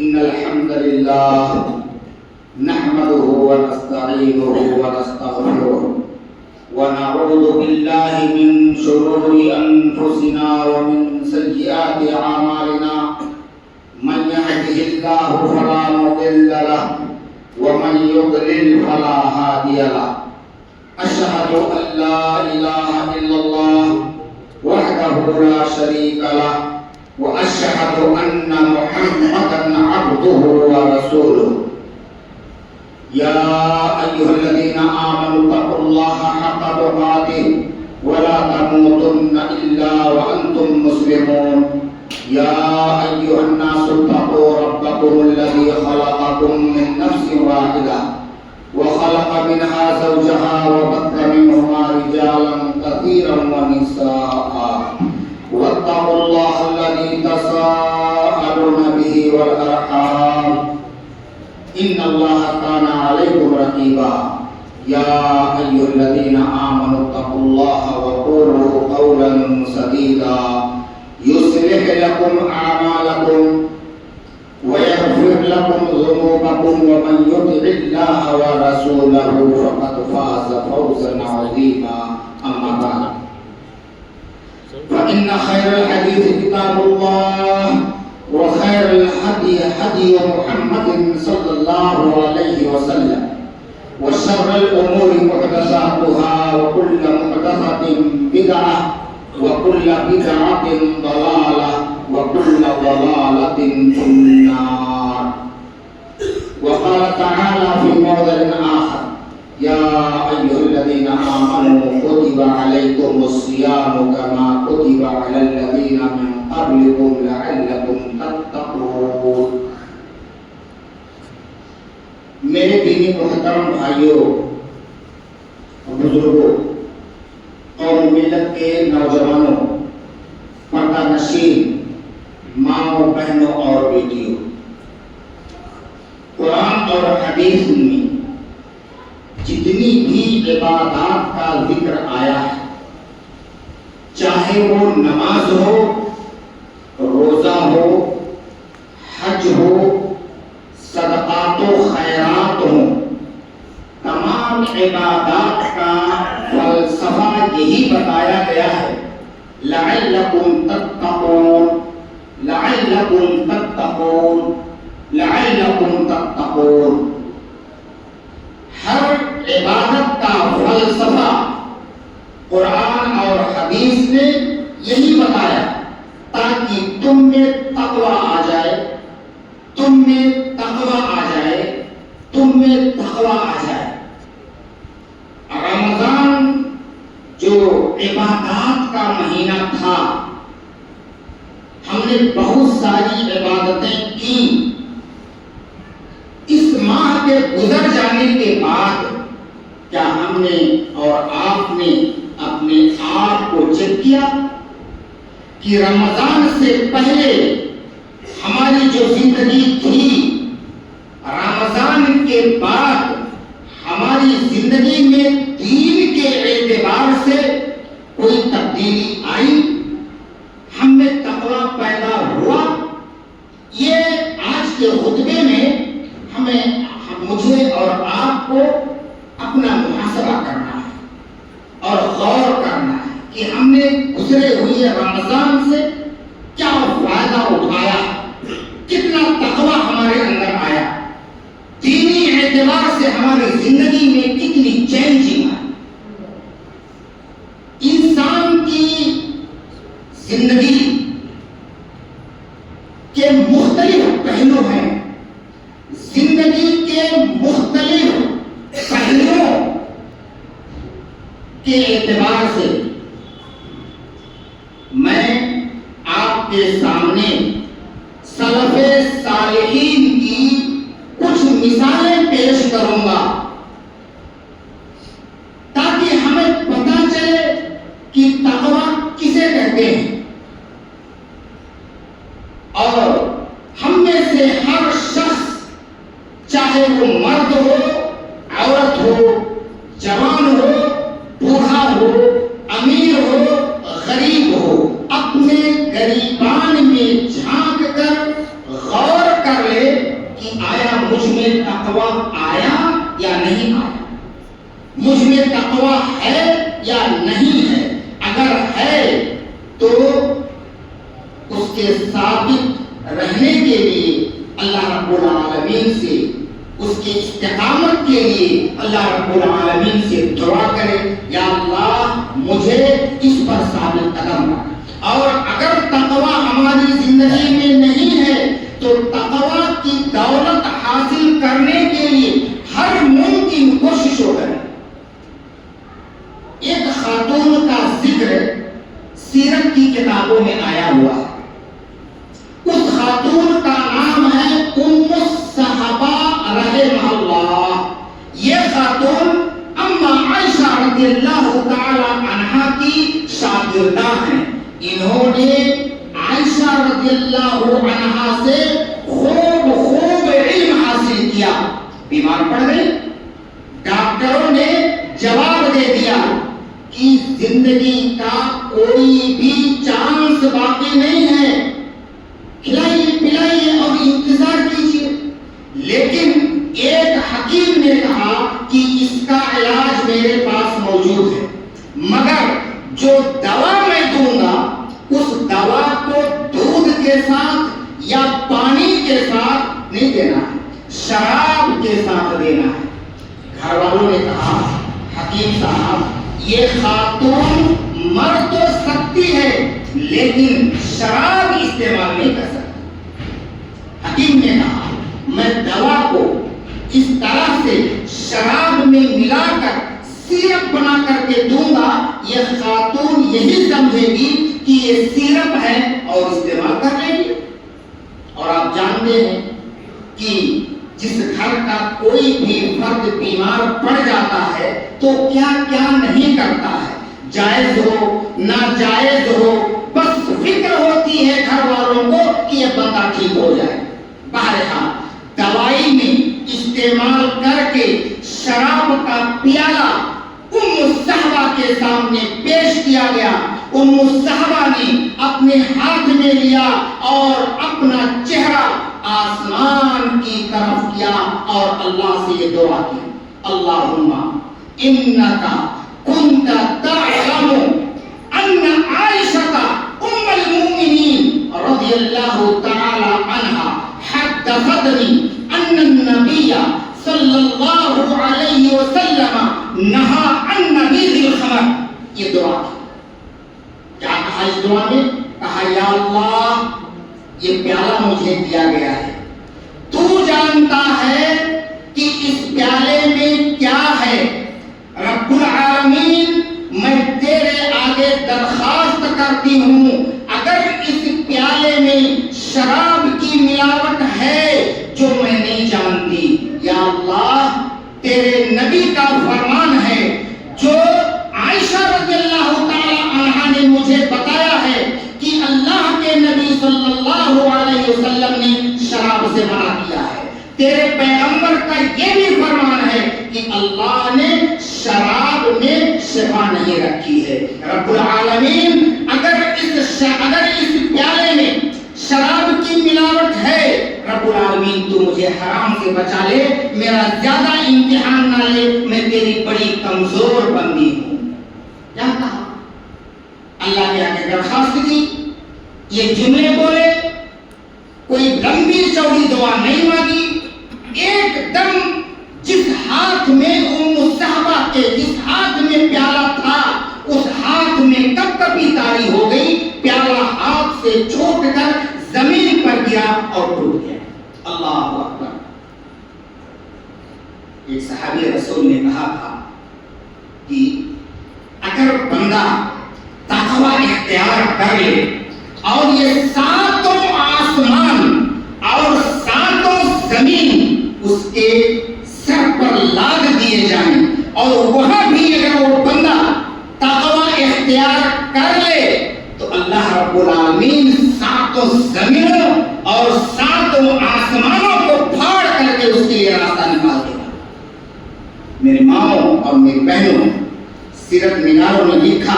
إن الحمد لله نحمده ونستعينه ونستغفره ونعوذ بالله من شرور أنفسنا ومن سيئات أعمالنا من يهده الله فلا مضل له ومن يضلل فلا هادي له أشهد أن لا إله إلا الله وحده لا شريك له وأشهد أن محمدا عبده ورسوله يا أيها الذين آمنوا اتقوا الله حق تقاته ولا تموتن إلا وأنتم مسلمون يا أيها الناس اتقوا ربكم الذي خلقكم من نفس واحدة وخلق منها زوجها وبث منهما رجالا كثيرا ونساء واتقوا الله الذي تساءلون به والأرحام إن الله كان عليكم رقيبا يا أيها الذين آمنوا اتقوا الله وقولوا قولا سديدا يصلح لكم أعمالكم ويغفر لكم ذنوبكم ومن يطع الله ورسوله فقد فاز فوزا عظيما أما بعد فإن خير الحديث كتاب الله وخير الهدي هدي محمد صلى الله عليه وسلم وشر الأمور محدثاتها وكل محدثة بدعة وكل بدعة ضلالة وكل ضلالة في النار. وقال تعالى في موضع آخر يا أيها الذين آمنوا كتب عليكم الصيام كما كتب على الذين من قبلكم لعلكم تتقون. میرے دینی محترم بھائیوں اور بزرگوں اور ملت کے نوجوانوں، پردہ نشین ماؤں بہنوں اور بیٹیوں، قرآن اور حدیث میں جتنی بھی عبادات کا ذکر آیا ہے، چاہے وہ نماز ہو، روزہ ہو، حج ہو، صدقات و خیرات ہوں، تمام عبادات کا فلسفہ یہی بتایا گیا ہے لعلکم تتقون لعلکم تتقون لعلکم تتقون. ہر عبادت کا فلسفہ قرآن اور حدیث نے یہی بتایا تاکہ تم میں تقویٰ آ جائے، تم میں تقویٰ آ جائے، تم میں تقویٰ آ جائے. رمضان جو عبادات کا مہینہ تھا، ہم نے بہت ساری عبادتیں کی. اس ماہ کے گزر جانے کے بعد کیا ہم نے اور آپ نے اپنے آپ کو چیک کیا کہ رمضان سے پہلے ہماری جو زندگی تھی، رمضان کے بعد ہماری زندگی میں دین کے اعتبار سے کوئی تبدیلی آئی، ہم میں تقویٰ پیدا ہوا؟ یہ آج کے خطبے میں مجھے اور آپ کو اپنا محاسبہ کرنا ہے اور غور کرنا ہے کہ ہم نے گزرے ہوئے رمضان سے کیا فائدہ اٹھایا، کتنا تقویٰ ہمارے اندر آیا، دینی اعتبار سے ہماری زندگی میں کتنی چینجنگ آئی. انسان کی زندگی کے مختلف پہلو ہیں، زندگی کے مختلف پہلوؤں کے اعتبار سے میں آپ کے سامنے سلف صالحین کی کچھ مثالیں پیش کروں گا تاکہ ہمیں پتہ چلے کہ تقویٰ کسے کہتے ہیں. اور ہم میں سے ہر شخص، چاہے وہ مرد ہو، عورت ہو، جوان ہو، بوڑھا ہو، امیر ہو، غریب ہو، اپنے غریبان میں جھانک کر غور کر لے جواب آیا یا نہیں آیا؟ مجھ میں تقویٰ ہے یا نہیں ہے؟ اگر ہے تو اس کے ثابت رہنے کے لیے اللہ رب العالمین سے، اس کی استقامت کے لیے اللہ رب العالمین سے دعا کرے، یا اللہ مجھے اس پر ثابت قدم رکھ۔ اور اگر تقویٰ ہماری زندگی میں نہیں ہے تو تقویٰ کی دولت حاصل کرنے کے لیے ہر ممکن کوششوں کریں۔ ایک خاتون کا ذکر سیرت کی کتابوں میں آیا ہوا ہے۔ اس خاتون کا نام ہے ام الصحابہ رحمہ اللہ۔ یہ خاتون اما عائشہ رضی اللہ تعالی عنہا کی شاگردہ ہیں۔ انہوں نے عائشہ رضی اللہ عنہا سے خوب علم حاصل کیا۔ بیمار پڑ گئی، ڈاکٹروں نے جواب دے دیا کہ زندگی کا کوئی بھی چانس باقی نہیں ہے، کھلائیے پلائیے اور انتظار کیجیے۔ لیکن ایک حکیم نے کہا کہ اس کا علاج میرے پاس موجود ہے، مگر جو دوا میں دوں گا اس دوا کو دودھ کے ساتھ یا پانی کے ساتھ نہیں دینا ہے، شراب کے ساتھ دینا ہے۔ گھر والوں نے کہا حکیم صاحب یہ خاتون مر تو سکتی ہے لیکن شراب استعمال نہیں کر سکتی۔ حکیم نے کہا میں دوا کو اس طرح سے شراب میں ملا کر سیرپ بنا کر کے دوں گا، یہ خاتون یہی سمجھے گی کہ یہ سیرپ ہے اور استعمال کر لے گی۔ اور آپ جانتے ہیں کہ جس گھر کا کوئی بھی فرد بیمار پڑ جاتا ہے تو کیا کیا نہیں کرتا ہے، جائز ہو ناجائز ہو، بس فکر ہوتی ہے گھر والوں کو کہ یہ بندہ ٹھیک ہو جائے۔ بہرحال دوائی میں استعمال کر کے شراب کا پیالہ ام الصحابہ کے سامنے پیش کیا گیا۔ ام الصحابہ نے اپنے ہاتھ میں لیا اور اپنا چہرہ آسمان کی طرف کیا اور اللہ سے یہ دعا کی، اللہم انکا کنت تعلم ان عائشہ ام المؤمنین رضی اللہ تعالی عنہا حدثتنی ان النبی صلی اللہ علیہ وسلم نہا عن نبیذ الخمر۔ یہ دعا کی، کیا کہا اس دعا میں؟ کہا یا اللہ یہ پیالہ مجھے دیا گیا ہے، تو جانتا ہے کہ اس پیالے میں کیا ہے، رب العالمین میں تیرے آگے درخواست کرتی ہوں اگر اس پیالے میں شراب کی ملاوٹ ہے جو میں نہیں جانتی، یا اللہ تیرے نبی کا فرمان ہے جو عائشہ رضی اللہ تعالی عنہا نے مجھے بتایا ہے کہ اللہ کے نبی صلی اللہ علیہ وسلم نے شراب سے منع کیا ہے، تیرے پیغمبر کا یہ بھی فرمان ہے کہ اللہ نے شراب میں شفا نہیں رکھی ہے۔ رب العالمین اگر اس پیالے میں شراب کی ملاوٹ ہے، رب العالمین تو مجھے حرام سے بچا لے، میرا زیادہ امتحان نہ لے، میں تیری بڑی کمزور بندی ہوں۔ کیا کہا؟ اللہ کے آگے درخواست کی، یہ جملے بولے، کوئی لمبی چوڑی دعا نہیں مانگی، ایک دم جس ہاتھ میں ام الصحابہ کے جس ہاتھ میں پیالہ تھا اس ہاتھ میں کب کبھی تاری ہو گئی، پیالہ ہاتھ سے چھوٹ کر زمین پر گیا اور ٹوٹ گیا۔ اللہ اکبر۔ ایک صحابی رسول نے کہا تھا کہ اگر بندہ تقوی اختیار کر لے اور یہ ساتوں آسمان اور ساتوں زمین اس کے سر پر لاد دیے جائیں اور وہاں بھی اگر وہ بندہ تقوی اختیار کر لے تو اللہ رب العالمین ساتوں زمینوں اور ساتوں آسمانوں کو پھاڑ کر کے اس کے لیے راستہ نکال دے گا۔ میرے ماؤں اور میری بہنوں، سیرت نگاروں نے لکھا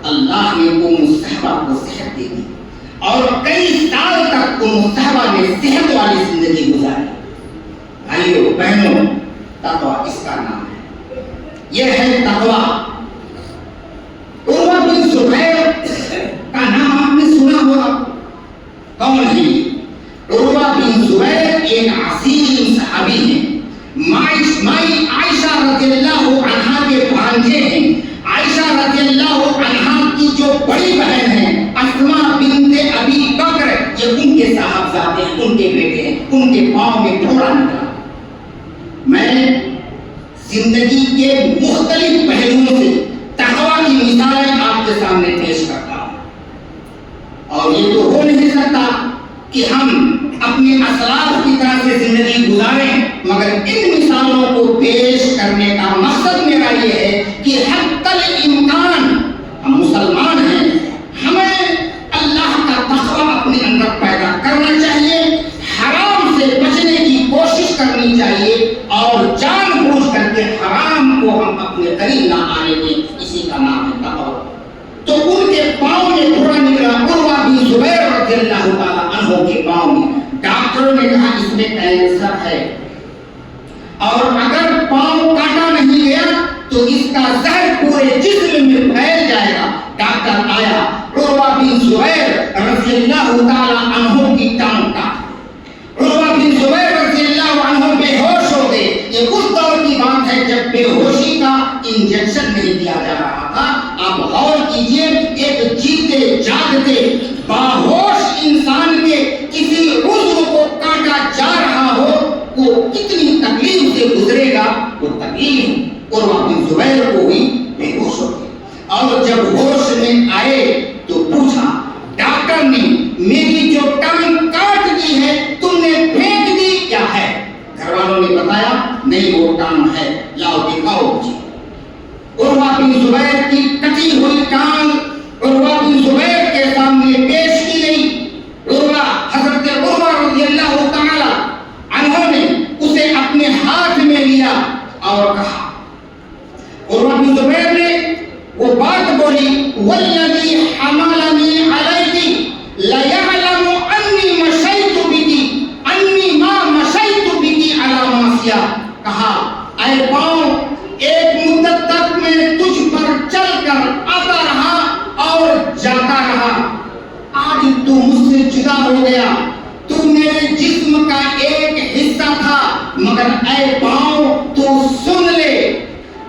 اللہ نے ام الصحابہ کو صحت دے دی اور کئی سال تک ام الصحابہ نے صحت والی زندگی گزاری۔ بھائیوں بہنوں، تقوی اس کا نام ہے. یہ ہے تقوی. عروہ بن زبیر کا نام آپ نے سنا ہوگا. کون ہے؟ عروہ بن زبیر ایک عظیم صحابی ہیں. مائی عائشہ رضی اللہ عنہا کے بھانجے ہیں. عائشہ رضی اللہ عنہا کی جو بڑی بہن ہے اسماء بنت ابی بکر، یہ ان کے صاحبزادے ہیں، ان کے بیٹے ہیں. ان کے پاؤں میں پھوڑا نکلا. میں زندگی کے مختلف پہلوؤں سے تقوی کی مثالیں آپ کے سامنے پیش کرتا ہوں. اور یہ تو ہو نہیں سکتا کہ ہم اپنے اسلاف کی طرح سے زندگی گزاریں، مگر ان مثالوں کو پیش کرنے کا مقصد میرا یہ ہے کہ حتی الامکان ہم مسلمان ہیں، ہمیں اللہ کا تقوی اپنے اندر پیدا کرنا چاہیے، حرام سے بچنے کی کوشش کرنی چاہیے اور جان بوجھ کر کے حرام کو ہم اپنے قریب نہ آنے دیں. اسی کا نام ہے تقوی. تو ان کے پاؤں میں پھوڑا نکلا. عروہ بن زبیر رضی اللہ تعالیٰ عنہ کے پاؤں میں. ڈاکٹروں نے کہا اس میں کینسر ہے اور اگر پاؤں کاٹا نہیں گیا تو اس کا زہر پورے جسم میں پھیل جائے گا. ڈاکٹر آیا، عروہ بن زبیر رضی اللہ تعالیٰ عنہ کی ٹانگ کاٹا. عروہ بن زبیر رضی اللہ عنہ بے ہوش ہو گئے. یہ اس دور کی بات ہے جب بے ہوشی کا انجیکشن نہیں دیا جا رہا تھا. آپ غور کیجئے، ایک جیتے جاگتے باہوش انسان کے کسی عضو کو کاٹا جا رہا ہو، وہ کتنی تکلیف سے گزرے گا. وہ تکلیف عروہ بن زبیر کو ہوئی، بے ہوش ہو گئے. اور جب ہوش میں آئے تو پوچھا ڈاکٹر نے، میری جو ٹانگ کاٹ دی ہے تم نے پھینک دی کیا ہے؟ گھر والوں نے بتایا نہیں وہ ٹانگ ہے، لاؤ دکھاؤ مجھے. عروہ بن زبیر کی کٹی ہوئی ٹانگ عروہ بن زبیر کے سامنے پیش کی گئی. حضرت عروہ رضی اللہ تعالی عنہ نے اسے اپنے ہاتھ میں لیا اور کہا، عروہ بن زبیر نے وہ بات بولی، والذی حملنی علیک لیعلم انی مشیت بک انی ما مشیت بک علی معصیہ. کہا اے پاؤں، ایک مدت تک میں تجھ پر چل کر آتا رہا اور جاتا رہا. آج تو مجھ سے جدا ہو گیا، تو میرے جسم کا ایک حصہ تھا، مگر اے پاؤں تو سن لے،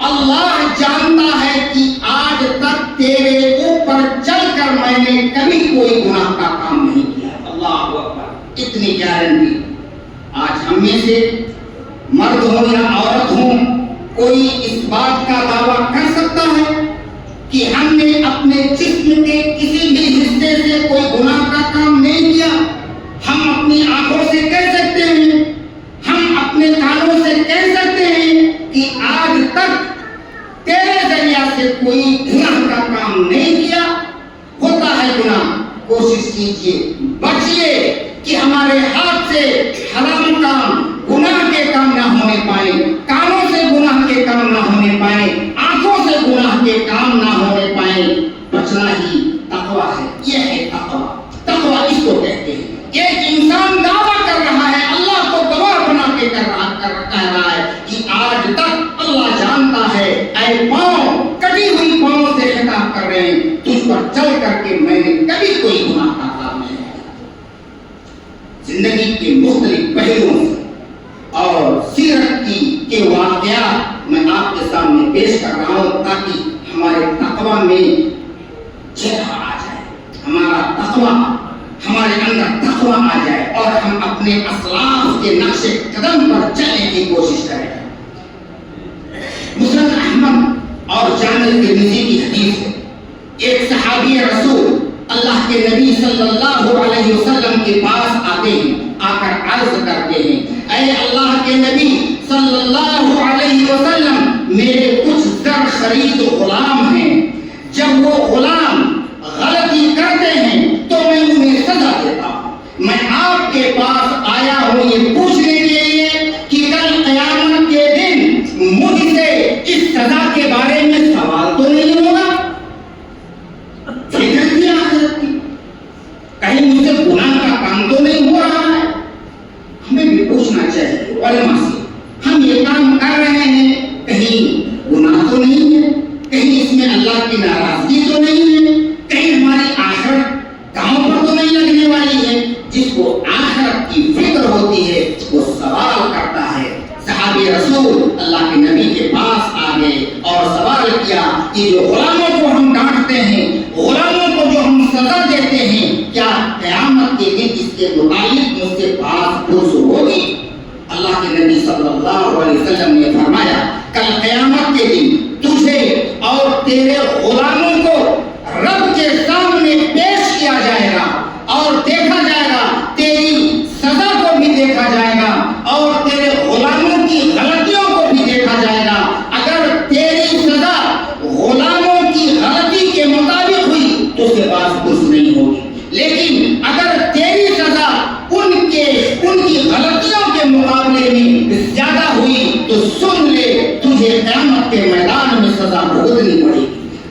اللہ جانتا ہے کہ آج تک تیرے اوپر چل کر میں نے کبھی کوئی گناہ کا کام نہیں کیا. اللہ اکبر. اتنی گارنٹی. آج ہم میں سے مرد ہو یا عورت ہو، کوئی اس بات کا دعویٰ کر سکتا ہے کہ ہم نے اپنے جسم کے کسی بھی حصے سے کوئی گناہ کا کام نہیں کیا؟ ہم اپنی آنکھوں سے کہہ سکتے ہیں، ہم اپنے کانوں سے کہہ سکتے ہیں کہ آج تک تیرے ذریعہ سے کوئی گناہ کا کام نہیں کیا. ہوتا ہے گناہ، کوشش کیجئے، بچئے کہ ہمارے ہاتھ سے حرام کام، گناہ کے کام نہ ہونے پائیں، کانوں سے گناہ کے کام نہ ہونے پائیں، آنکھوں سے گناہ کے کام نہ ہونے پائیں. بچنا ہی تقوی ہے. یہ ہے تقوی. تقوی اس کو کہتے ہیں. ایک انسان دعویٰ کر رہا ہے، اللہ کو گواہ بنا کے کہہ رہا ہے کہ آج تک اللہ جانتا ہے، اے پاؤں، کٹی ہوئی پاؤں سے خطاب کر رہے ہیں، تجھ پر چل کر کے میں نے کبھی کوئی گناہ کا کام نہیں کیا. زندگی کے مختلف پہلوؤں سے اور سیرت کے واقعات میں آپ کے سامنے پیش کر رہا ہوں تاکہ ہمارے تقوی میں چہرہ آ جائے، ہمارا تقوی، ہمارے اندر تقوی آ جائے اور ہم اپنے اسلاف کے نقش قدم پر چلنے کی کوشش کریں. مسند احمد اور جامع ترمذی کی حدیث ہے، ایک صحابی رسول اللہ کے نبی صلی اللہ علیہ وسلم کے پاس آتے ہیں، آ کر عرض کرتے ہیں، اے اللہ کے نبی صلی اللہ علیہ وسلم، میرے کچھ زر خرید غلام ہیں، جب وہ غلام غلطی کرتے ہیں تو میں انہیں سزا دیتا ہوں. میں آپ کے پاس آیا ہوں یہ پوچھنے کے لیے کہ کل قیامت کے دن مجھ سے اس سزا کے بارے میں سوال تو نہیں ہوگا؟ فکر کی آخرت کی، کہیں مجھ سے گناہ کا کام تو نہیں ہو رہا ہے؟ ہمیں بھی پوچھنا چاہیے علماء سے، ہم یہ کام کر رہے صحابی رسول اللہ کے نبی کے پاس آ گئے اور سوال کیا کہ جو غلاموں کو ہم ڈانٹتے ہیں، غلاموں کو جو ہم سزا دیتے ہیں، کیا قیامت کے دن اس کے متعلق مجھ سے بات پرس ہوگی؟ اللہ کے نبی صلی اللہ علیہ وسلم نے فرمایا کل قیامت کے دن تجھے اور تیرے غلاموں کو رب کے سامنے پیش کیا جائے گا اور دیکھا جائے گا، تیری سزا کو بھی دیکھا جائے گا اور تیرے غلاموں کی غلطیوں کو بھی دیکھا جائے گا۔ اگر تیری سزا غلاموں کی غلطی کے مطابق ہوئی تو اس کے پاس کچھ نہیں ہوگی، لیکن اگر تیری سزا ان کی غلطیوں کے مقابلے میں زیادہ ہوئی تو سن لے، تجھے قیامت کے میدان میں سزا بھگتنی پڑے گی۔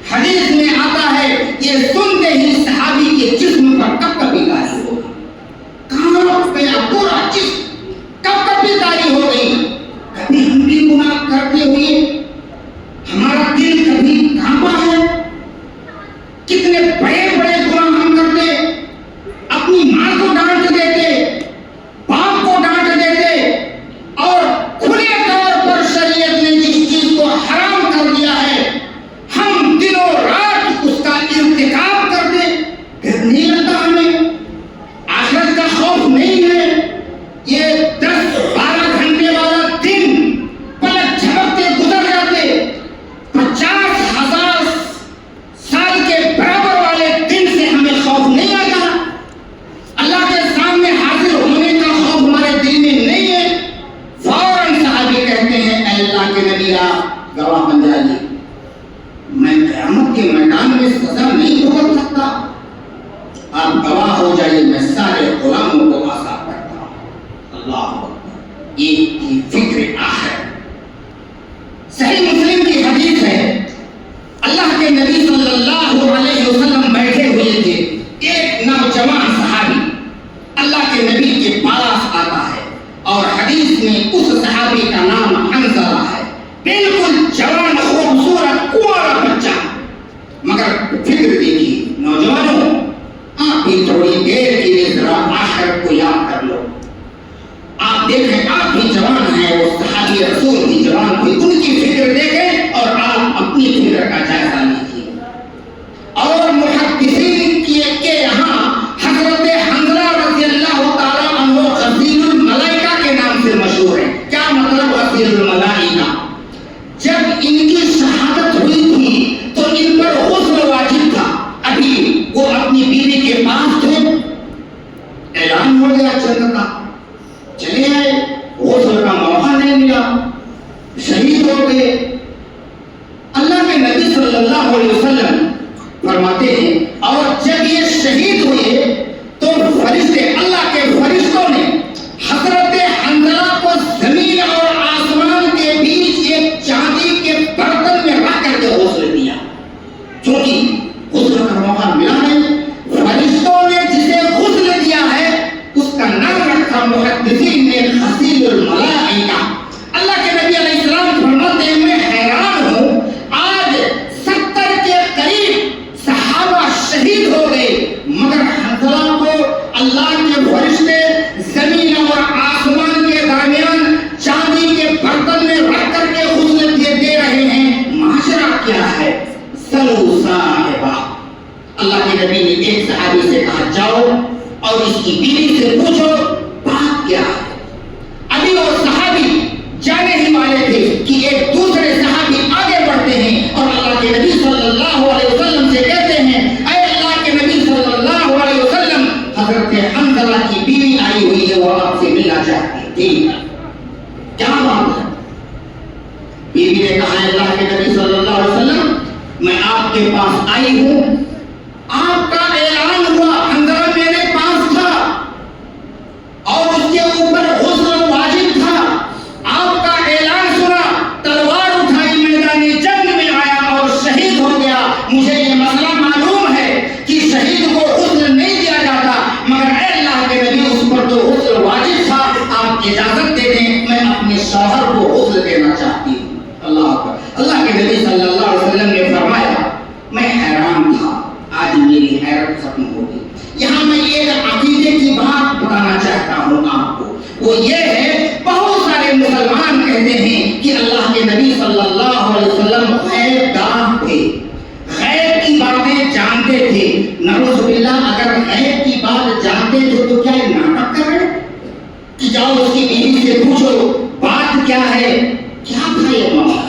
حدیث میں آتا ہے یہ سنتے ہی صحابی کے جسم پر کب کبھی تاری ہو گئی، کہاں پہ پورا جسم کب کبھی تاری ہو گئی۔ کبھی ہم بھی گناہ کرتے ہوئے ہمارا دل کبھی کانپا ہے؟ کتنے بڑے بڑے گناہ ہم کرتے، اپنی ماں کو ڈانٹ دیتے، باپ کو ڈانٹ دیتے، اور کھلے طور پر شریعت نے جس چیز کو حرام کر دیا ہے ہم دنوں رات اس کا ارتکاب کرتے، پھر نہیں لگتا ہمیں آخرت کا خوف نہیں ہے؟ یہ 10-12 گھنٹے والا دن پلک جھپکتے گزر جاتے، 50,000 سال کے برابر والے دن سے ہمیں خوف نہیں آتا، اللہ کے سامنے حاضر ہونے کا خوف ہمارے دل میں نہیں ہے۔ فوراً صحابی کہتے ہیں اے اللہ کے نبی آپ گواہ بن جائیے، میں قیامت کے میدان میں سزا نہیں بھگت سکتا، آپ گواہ ہو جائیے، میں سارے غلاموں کو آزاد کرتا ہوں۔ اللہ اکبر، یہ کی فکر آخر۔ صحیح مسلم کی حدیث ہے، اللہ کے نبی صلی اللہ علیہ وسلم بیٹھے ہوئے تھے، ایک نوجوان صحابی اللہ کے نبی کے پاس آتا ہے اور حدیث میں اس صحابی کا نام حنظلہ ہے، بالکل جوان خوبصورت کنوارا بچہ، مگر فکر دیکھیے نوجوانوں، آپ بھی تھوڑی دیر کے لیے ذرا آخرت کو یاد کر لو۔ آپ دیکھیں آپ بھی جوان ہیں، وہ صحابی رسول بھی جوان تھے، ان کی فکر دیکھیں اور آپ اپنی فکر کا جائزہ لیجیے۔ اور محدثین کے یہاں حضرت حنظلہ رضی اللہ تعالیٰ عنہ غسیل الملائکہ کے نام سے مشہور ہے۔ کیا مطلب غسیل الملائکہ؟ جب ان کی شہادت ہوئی تھی تو ان پر غسل واجب تھا، ابھی وہ اپنی بیوی کے پاس تھے، اعلان ہو گیا جنت کا، چلے آئے، غسل کا موقع نہیں ملا، شہید ہو گئے۔ اللہ کے نبی صلی اللہ علیہ وسلم فرماتے ہیں اور جب یہ شہید ہوئے تو فرشتے، اللہ کے فرشتوں نے حضرت حنظلہ کو زمین اور آسمان کے بیچ ایک چاندی کے برتن میں رکھ کر کے غسل دیا، کیونکہ غسل کا موقع ملا نہیں۔ فرشتوں نے جسے غسل دیا ہے اس کا نام رکھا محدثین نے غسیل الملائکہ۔ اللہ کے نبی علیہ السلام فرماتے ہیں میں حیران ہوں، آج 70 کے قریب صحابہ شہید ہو گئے، مگر حنظلہ کو اللہ کے فرشتے زمین اور آسمان کے درمیان چاندی کے برتن میں رکھ کر کے غسل دے رہے ہیں، معاشرہ کیا ہے؟ سلو صاحبہ۔ اللہ کے نبی نے ایک صحابی سے کہا جاؤ اور اس کی بیوی سے پوچھو بات کیا ہے۔ ابھی وہ صحابی جانے ہی والے تھے کہ ایک دوسرے صحابی آگے بڑھتے ہیں اور اللہ کے نبی صلی اللہ علیہ وسلم سے کہتے ہیں اے اللہ کے نبی صلی اللہ علیہ وسلم، حضرت حنظلہ کی بیوی آئی ہوئی ہے، وہ آپ سے ملنا چاہتی تھی، کیا بات ہے؟ بیوی نے کہا اللہ کے نبی صلی اللہ علیہ وسلم میں آپ کے پاس آئی ہوں، آپ کا اعلان ہوا، حنظلہ میرے پاس تھا اور اس کے اوپر غسل واجب تھا، آپ کا اعلان سنا، تلوار اٹھائی، میدان جنگ میں آیا اور شہید ہو گیا۔ مجھے یہ مسئلہ معلوم ہے کہ شہید کو غسل نہیں دیا جاتا، مگر اے اللہ کے نبی اس پر تو غسل واجب تھا، آپ اجازت دے دیں میں اپنے شوہر کو غسل دینا چاہتی ہوں۔ اللہ کے نبی صلی اللہ علیہ وسلم نے فرمایا میں حیران تھا، آج میری حیرت ختم ہو گئی۔ یہاں میں ایک عقیدے کی بات بتانا چاہتا ہوں آپ کو، وہ یہ ہے بہت سارے مسلمان کہتے ہیں جاؤ اس کی بیوی سے پوچھو بات کیا ہے، کیا تھا یہ معاملہ۔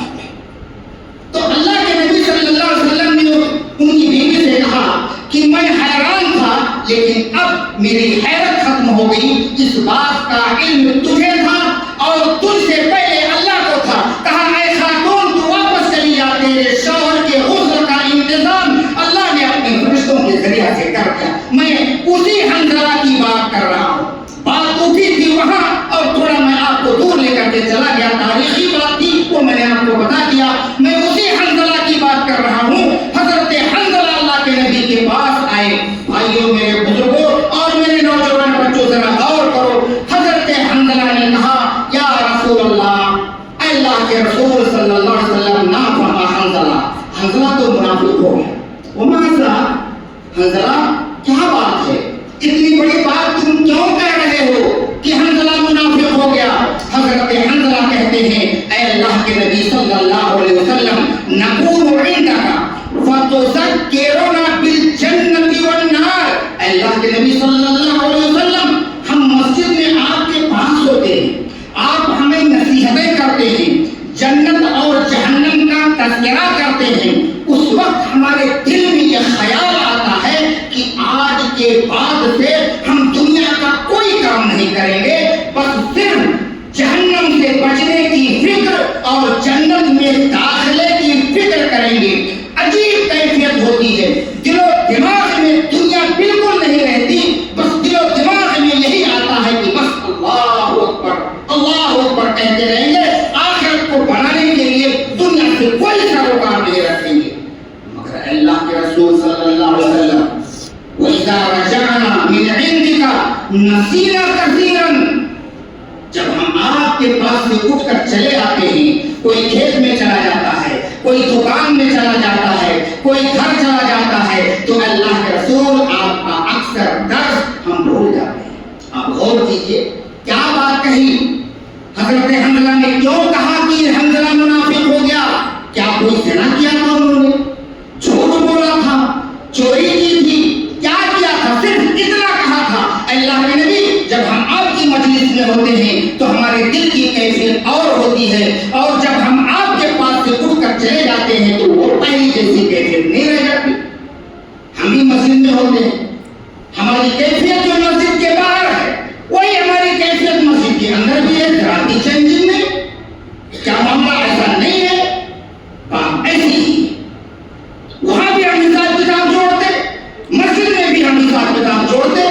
تو اللہ کے نبی صلی اللہ علیہ وسلم نے ان کی بیوی سے کہا کہ میں حیران تھا لیکن اب میری حیرت ختم ہو گئی، اس بات کا علم تجھے تھا اور تجھ سے پہلے اللہ کو تھا۔ کہا اے خاتون تو واپس چلی جا، تیرے شوہر کے غسل کا انتظام اللہ نے اپنے فرشتوں کے ذریعے سے کر دیا۔ میں اسی حنظلہ کی بات کر رہا ہوں، بات اٹھی تھی وہاں اور تھوڑا میں آپ کو دور لے کر کے چلا گیا، تاریخی بات تھی وہ میں نے آپ کو بتا دیا۔ میں اسی حنظلہ کی بات کر رہا ہوں۔ حضرت حنظلہ اللہ کے نبی کے پاس آئے۔ بھائیوں، میرے بزرگوں اور میرے نوجوان بچوں ذرا غور کرو۔ حضرت حنظلہ نے کہا یا رسول اللہ، اے اللہ کے رسول صلی اللہ علیہ وسلم، نافق حنظلہ، حنظلہ تو منافق ہو گیا۔ وماذا حنظلہ، کیا بات ہے، اتنی بڑی بات تم کیوں کہہ رہے ہو کہ حنظلہ منافق ہو گیا؟ حضرت حنظلہ کہتے ہیں اے اللہ کے نبی صلی اللہ علیہ وسلم، نقول عندک فتذکرنا بالجنۃ والنار۔ اے اللہ کے نبی صلی اللہ علیہ وسلم، ہم مسجد میں آپ کے پاس ہوتے ہیں، آپ ہمیں نصیحتیں کرتے ہیں، جنت اور جہنم کا تذکرہ کرتے ہیں، اس وقت ہمارے دل میں یہ خیال آتا ہے کہ آج کے بعد سے ہم دنیا کا کوئی کام نہیں کریں گے، بس صرف جہنم سے بچنے کی فکر اور جنت میں داخلے کی فکر کریں گے۔ عجیب کیفیت ہوتی ہے، دل و دماغ میں دنیا بالکل نہیں رہتی، بس دل و دماغ میں یہی آتا ہے کہ بس اللہ اکبر کہتے رہیں گے، آخرت کو بنانے کے لیے دنیا سے کوئی سروکار نہیں رکھیں گے۔ مگر اللہ کے رسول صلی اللہ علیہ وسلم، وَإِذَا رَجَعْنَا مِنْ عِنْدِكَ نَسِينَا كَثِيرًا، جب ہم آپ کے پاس سے اٹھ کر چلے آتے ہیں، کوئی کھیت میں چلا جاتا ہے، کوئی دکان میں چلا جاتا ہے، کوئی گھر چلا جاتا ہے، تو اللہ کے رسول آپ کا اکثر درس ہم بھول جاتے ہیں۔ آپ غور کیجئے کیا بات کہی حضرت حنظلہ نے، کیوں کہا کہ حنظلہ منافق ہو گیا؟ کیا کوئی زنا کیا تھا انہوں نے، جھوٹ بولا تھا، چوری کی تھی، کیا کیا تھا؟ صرف اتنا کہا تھا۔ اللہ کے نبی، جب ہم آپ کی مجلس میں ہوتے ہیں تو ہمارے دل کی کیفیت اور ہوتی ہے، اور جب ہم آپ کے پاس سے اٹھ کر چلے جاتے ہیں تو وہ پہلی جیسی کیفیت نہیں رہ جاتی۔ ہم بھی مسجد میں ہوتے ہیں، ہماری کیفیت جو مسجد کے باہر ہے وہی ہماری کیفیت مسجد کے اندر بھی ہے، ذراتی چینجنگ نہیں۔ کیا معاملہ ایسا نہیں ہے؟ بات ایسی ہی، وہاں بھی ہم حساب کتاب جوڑتے، مسجد میں بھی ہم حساب کتاب جوڑتے۔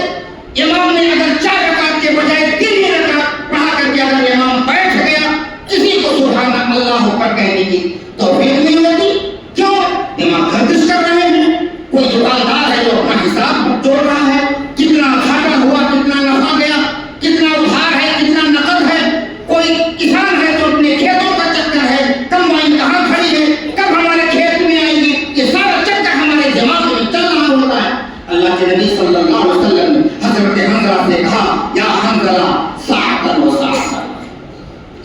امام نے اگر 4 رکعت کے بجائے 3 رکعت پڑھا کر کے اگر امام بیٹھ گیا، کسی کو سبحان اللہ اکبر کہنے کی توفیق نہیں ہوتی۔ کیوں؟ امام گردش کر رہے ہیں۔ کوئی دکاندار ہے جو اپنا حساب جوڑ رہا ہے، کتنا گھاٹا ہوا، کتنا نفع گیا، کتنا ادھار ہے، کتنا نقد ہے۔ کوئی کسان ہے جو اپنے کھیتوں کا چکر ہے، کمبائن کہاں کھڑی ہے، کب ہمارے کھیت میں آئے گی، یہ سارا چکر ہمارے دماغ میں چل رہا ہوتا ہے۔ اللہ کے نبی صلی اللہ علیہ وسلم نے حضرت حنظلہ سے کہا یا حنظلہ ساعتاً و ساعتاً،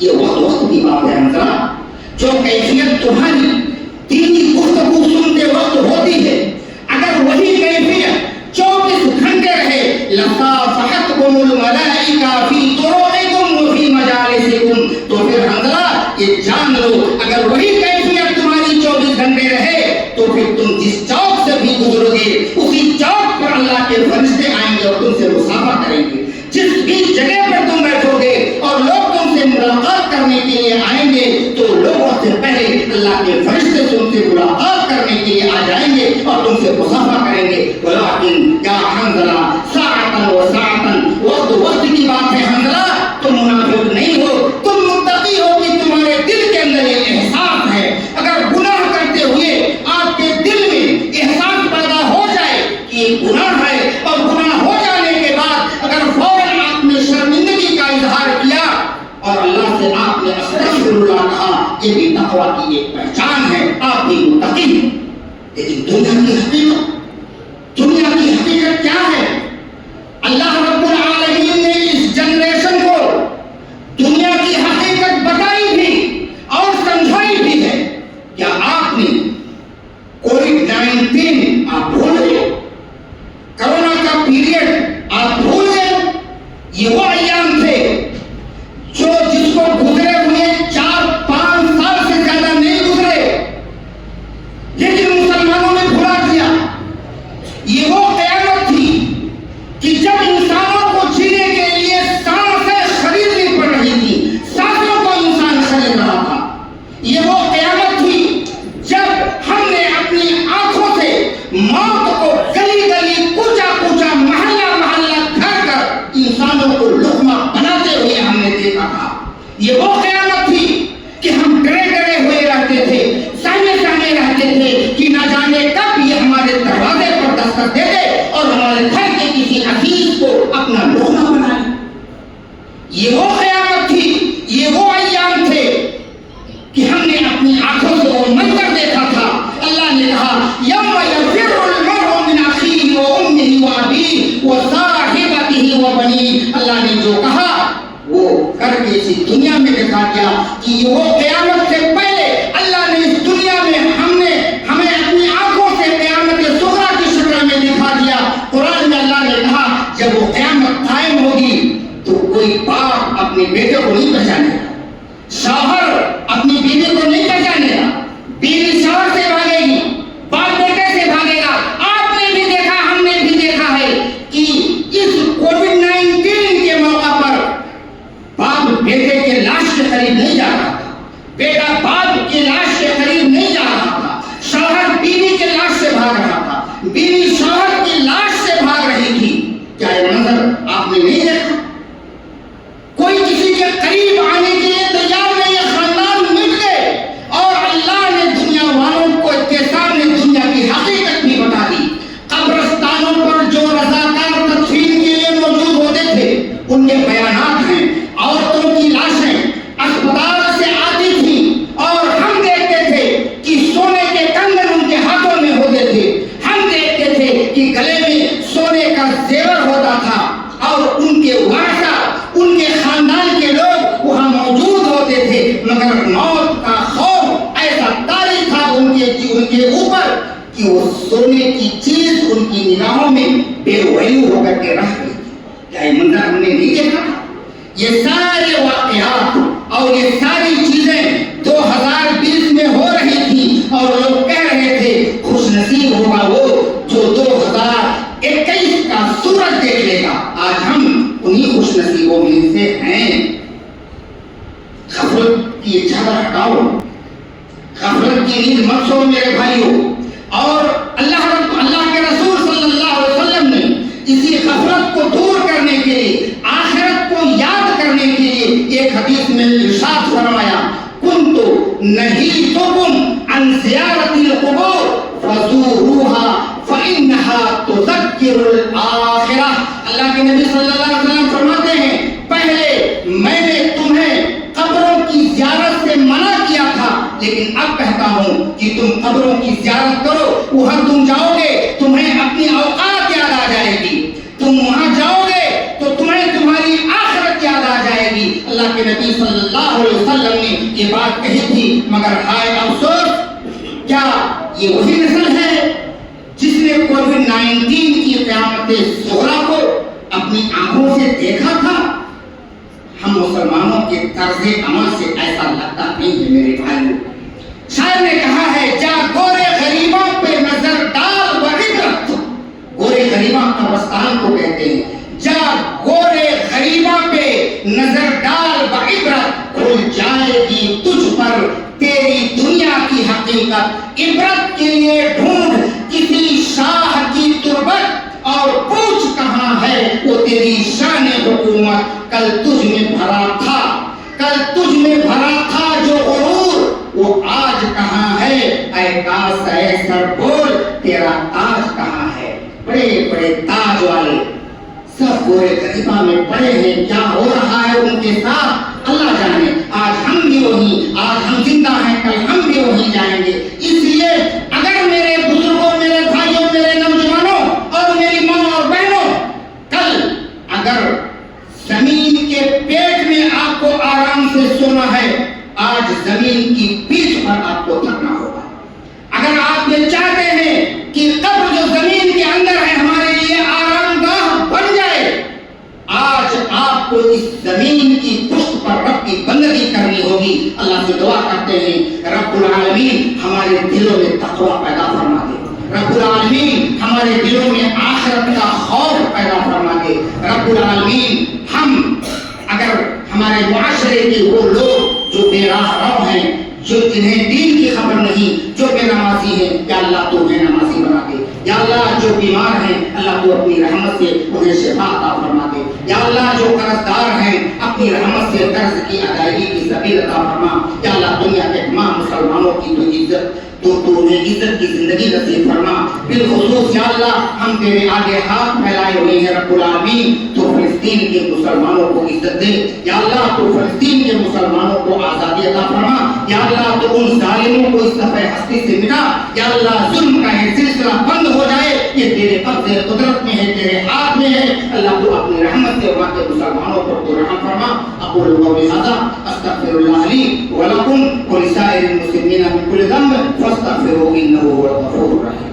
یہ وقت کی بات ہے حنظلہ، جو کیفیت تمہاری دینی گفتگو سنتے وقت ہوتی ہے، اگر وہی کیفیت 24 گھنٹے رہے، لصافحتکم الملائکہ فی طرقکم وفی مجالسکم، تو پھر حنظلہ یہ جان لو، اگر وہی کیفیت تمہاری 24 گھنٹے رہے تو پھر تم جس چوک سے بھی گزرو گے اسی چوک پر اللہ کے فرشتے آئیں گے اور تم سے مصافحہ کریں گے۔ جس بھی جگہ پر تم بیٹھو گے اور لوگ تم سے ملاقات کرنے کے لیے آئیں گے تو لوگوں سے پہلے اللہ کے فرشتے تم سے ملاقات کرنے کے لیے آ جائیں گے اور تم سے مصافحہ کریں گے۔ ولیکن یا حنظلہ ساعتاً و ساعتاً، وقت کی بات ہے حنظلہ، تم منافق نہیں ہو، تم متقی ہو کہ تمہارے دل کے اندر یہ احساس ہے۔ اگر گناہ کرتے ہوئے آپ کے دل میں احساس پیدا ہو جائے کہ یہ گناہ ہے، اور گناہ ہو جانے کے بعد اگر فوراً آپ نے شرمندگی کا اظہار کیا اور اللہ سے آپ نے استغفر اللہ کہا، یہ بھی تقویٰ کی ایک پہچان ہے، آپ بھی متقی ہیں۔ لیکن دنیا کی حقیقت کیا ہے؟ اللہ رب العالمین نے اس جنریشن کو دنیا کی حقیقت بتائی بھی اور سمجھائی بھی ہے۔ کیا آپ نے کووڈ-19 آپ بھول گئے؟ کرونا کا پیریڈ آپ بھول گئے؟ یہ وہ ایام تھے ہاتھوں کو لقمہ بناتے ہوئے ہم نے دیکھا تھا۔ یہ وہ قیامت تھی کہ ہم ڈرے ڈرے ہوئے رہتے تھے، سامنے سامنے رہتے تھے کہ نہ جانے کب یہ ہمارے دروازے پر دستک دے دے اور ہمارے گھر کے کسی عزیز کو اپنا لقمہ بنا لے۔ یہ وہ قیامت تھی، یہ وہ ایام تھے کہ ہم نے اپنی آنکھوں سے وہ منظر دیکھا تھا۔ اللہ نے کہا یوم یفر المرء من اخیہ وامہ وابیہ وصاحبتہ وبنیہ، اللہ نے جو کہا وہ کر کے اسی دنیا میں دکھا دیا کہ یہ وہ قیامت سے پہلے اللہ نے اس دنیا میں ہمیں اپنی آنکھوں سے قیامت صغریٰ کی شکل میں دکھا دیا۔ قرآن میں اللہ نے کہا جب وہ قیامت قائم ہوگی تو کوئی باپ اپنے بیٹے کو نہیں پہچانے گا، شوہر اپنی بیوی کو نہیں پہچانے گا، بیوی شوہر سے بھاگے گی، باپ بیٹے سے بھاگے گا۔ آپ نے بھی دیکھا، ہم نے بھی دیکھا ہے کہ اس کووڈ-19 کے موقع پر باپ بیٹے کے لاش کے قریب نہیں جا رہا تھا، بیٹا باپ کے لاش کے قریب نہیں جا رہا تھا، شوہر بیوی کے لاش سے بھاگ رہا تھا، بیوی شوہر کی لاش سے بھاگ رہی تھی۔ کیا یہ منظر آپ نے نہیں دیکھا؟ کوئی کسی کے قریب آنے کے لیے تیار نہیں ہے، خاندان مٹ گئے، اور اللہ نے دنیا والوں کو کے سامنے دنیا کی حقیقت بھی بتا دی۔ قبرستانوں پر جو رضاکار تدفین کے لیے موجود ہوتے تھے ان کے بیانات ہیں، عورتوں کی لاشیں اسپتال سے آتی تھی اور ہم دیکھتے تھے کہ سونے کے کنگن ان کے ہاتھوں میں ہوتے تھے، ہم دیکھتے تھے کہ گلے میں سونے کا زیور ہوتا تھا، اور ان کے ورثہ، ان کے خاندان کے لوگ وہاں موجود ہوتے تھے، مگر موت کا خوف ایسا طاری تھا ان کے اوپر کہ وہ سونے کی چیز ان کی نگاہوں میں بے ویلو ہو کر کے رہ گئی۔ کیا یہ منظر ہم نے نہیں دیکھا تھا؟ یہ سارے واقعات اور یہ ساری چیزیں 2020 میں ہو رہی تھی، اور لوگ کہہ رہے تھے خوش نصیب ہوگا وہ جو 2021 کا سورج دیکھ لے گا۔ آج ہم انہی خوش نصیبوں میں سے ہیں۔ غفلت کی چادر ہٹاؤ، غفلت کی نیند مت سو میرے بھائیوں، اور اللہ کے رسول صلی اللہ علیہ وسلم نے اسی غفلت کو دور کرنے کے لیے، آخرت کو یاد کرنے کے لیے ایک حدیث میں ارشاد فرمایا کنت نہیتکم عن زیارت القبور فزوروها فإنها تذکر الآخرہ۔ اللہ کے نبی صلی اللہ علیہ وسلم فرماتے ہیں پہلے میں نے تمہیں قبروں کی زیارت سے منع کیا تھا، لیکن اب کہتا ہوں کہ تم قبروں کی زیارت کرو۔ وہاں تم جاؤ گے تمہیں اپنی اوقات یاد آ جائے گی، تم وہاں جاؤ گے تو تمہیں تمہاری آخرت یاد آ جائے گی۔ اللہ کے نبی صلی اللہ علیہ وسلم نے یہ بات کہی تھی، مگر ہائے افسوس، کیا یہ وہی نسل ہے جس نے کووڈ-19 کی قیامت صغریٰ کو اپنی آنکھوں سے دیکھا تھا؟ ہم مسلمانوں کے طرز عمل سے ایسا لگتا نہیں ہے میرے بھائیوں۔ شاعر نے کہا ہے جا گورے غریبوں پہ نظر ڈال وعبرت، گورے غریباں قبرستان کو کہتے ہیں، جا گورے غریباں پہ نظر ڈال وعبرت، کھل جائے گی تجھ پر تیری دنیا کی حقیقت، عبرت کے لیے ڈھونڈ کسی شاہ کی تربت، اور پوچھ کہاں ہے وہ تیری شان حکومت۔ کل تجھ میں بھرا تھا، کل تجھ میں بھرا تھا جو غرور، وہ آج کہاں ہے؟ اے کاس اے سر بول تیرا تاج کہاں ہے؟ بڑے بڑے تاج والے سب گورے غریباں میں پڑے ہیں، کیا ہو رہا ہے ان کے ساتھ اللہ جانے۔ آج ہم بھی وہیں، آج ہم زندہ ہیں، کل ہم بھی وہیں جائیں گے۔ اس لیے اگر میرے بزرگوں، میرے بھائیوں، میرے نوجوانوں اور میری ماں اور بہنوں، کل اگر زمین کے پیٹ میں آپ کو آرام سے سونا ہے، آج زمین کی پیٹھ پر آپ کو تھکنا ہوگا۔ اگر آپ یہ چاہتے ہیں کہ قبر جو زمین کے اندر ہے ہمارے لیے آرام گاہ بن جائے، آج آپ کو اس زمین کی پشت پر رب کی بندگی کرنی ہوگی۔ اللہ سے دعا کرتے ہیں رب العالمین ہمارے دلوں میں تقویٰ پیدا فرما دے، رب العالمین ہمارے دلوں میں آخرت کا خوف پیدا فرما دے۔ رب العالمین ہم اگر ہمارے معاشرے کے وہ لوگ جو بے راہ رو ہیں، جو جنہیں دین کی خبر نہیں، جو بے نمازی ہیں، یا اللہ تو انہیں نمازی بنا دے، یا اللہ جو بیمار ہیں اللہ تو اپنی رحمت سے انہیں شفا عطا فرما دے۔ دے. یا اللہ جو قرض دار ہیں اپنی رحمت سے قرض کی ادائیگی کی سبیل عطا فرما. یا اللہ دنیا کے تمام مسلمانوں کی تو عزت تو انہیں عزت کی زندگی نصیب فرما. بالخصوص یا اللہ ہم تیرے آگے ہاتھ پھیلائے ہوئے ہیں رب العالمین, تو فلسطین کے مسلمانوں کو عزت دے. یا اللہ تو فلسطین کے مسلمانوں کو آزادی عطا فرما. یا اللہ تو ان ظالموں کو اس صفحہ ہستی سے مٹا. یا اللہ ظلم کا یہ سلسلہ بند ہو جائے, یہ تیرے قبضے قدرت میں ہے, تیرے ہاتھ میں ہے. اللہ تو اپنی رحمت سے وہاں کے مسلمانوں پر تو رحم فرما. اقول قولی ھذا استغفر اللہ لی ولکم ولسائر المسلمین من کل ذنب فاستغفروه انه هو الغفور الرحیم.